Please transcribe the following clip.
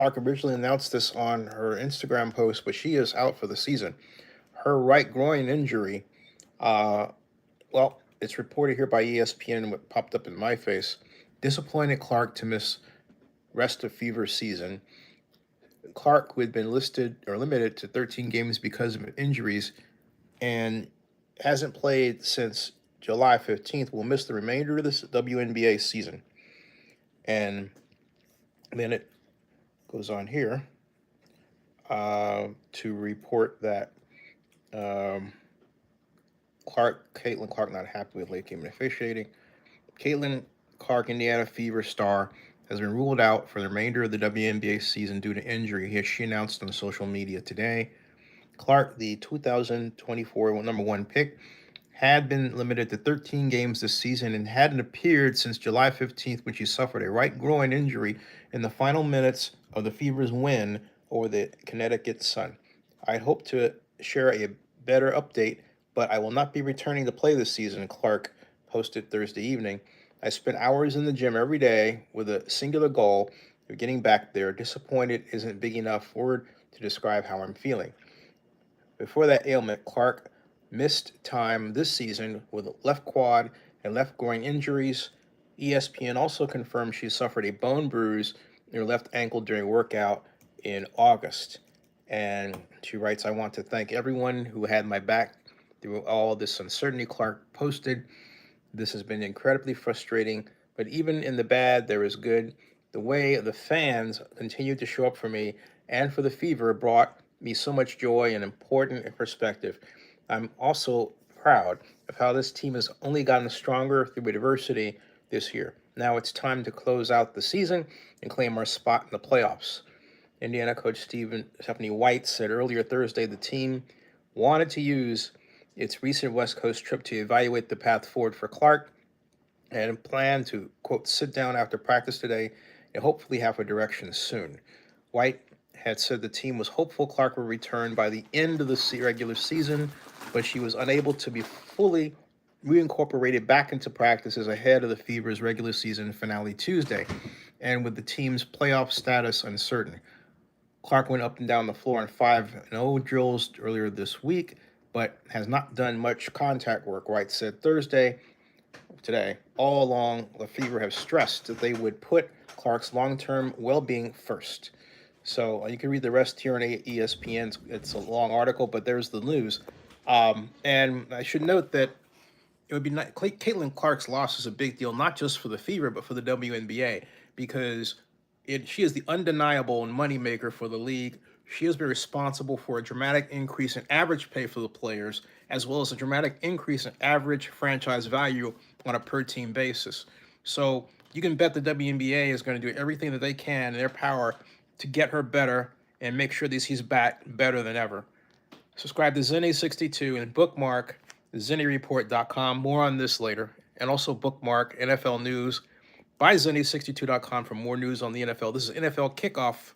Clark originally announced this on her Instagram post, but she is out for the season. Her right groin injury, uh, well, it's reported here by ESPN and what popped up in my face, disappointed Clark to miss rest of Fever season. Clark, who had been listed or limited to 13 games because of injuries and hasn't played since July 15th, will miss the remainder of this WNBA season. And then it goes on here to report that um, Caitlin Clark, not happy with late game officiating. Caitlin Clark, Indiana Fever star, has been ruled out for the remainder of the WNBA season due to injury, as she announced on social media today. Clark, the 2024 number one pick, had been limited to 13 games this season and hadn't appeared since July 15th when she suffered a right groin injury in the final minutes of the Fever's win over the Connecticut Sun. I hope to share a better update, but I will not be returning to play this season, Clark posted Thursday evening. I spent hours in the gym every day with a singular goal of getting back there. Disappointed isn't big enough word to describe how I'm feeling. Before that ailment, Clark missed time this season with left quad and left groin injuries. ESPN also confirmed she suffered a bone bruise in her left ankle during a workout in August. And she writes, I want to thank everyone who had my back through all this uncertainty. Clark posted, this has been incredibly frustrating, but even in the bad, there is good. The way the fans continued to show up for me and for the Fever brought me so much joy and important perspective. I'm also proud of how this team has only gotten stronger through adversity this year. Now it's time to close out the season and claim our spot in the playoffs. Indiana coach Stephanie White said earlier Thursday the team wanted to use its recent West Coast trip to evaluate the path forward for Clark and plan to, quote, sit down after practice today and hopefully have a direction soon. White had said the team was hopeful Clark would return by the end of the regular season, but she was unable to be fully reincorporated back into practices ahead of the Fever's regular season finale Tuesday, and with the team's playoff status uncertain. Clark went up and down the floor in 5-0 drills earlier this week, but has not done much contact work, White said today. All along, the Fever have stressed that they would put Clark's long-term well-being first. So you can read the rest here on ESPN. It's a long article, but there's the news. And I should note that it would be not, Caitlin Clark's loss is a big deal, not just for the Fever, but for the WNBA, because she is the undeniable moneymaker for the league. She has been responsible for a dramatic increase in average pay for the players, as well as a dramatic increase in average franchise value on a per-team basis. So you can bet the WNBA is going to do everything that they can in their power to get her better and make sure that she's back better than ever. Subscribe to Zenny62 and bookmark ZennyReport.com. More on this later. And also bookmark NFL News by Zenny62.com for more news on the NFL. This is NFL Kickoff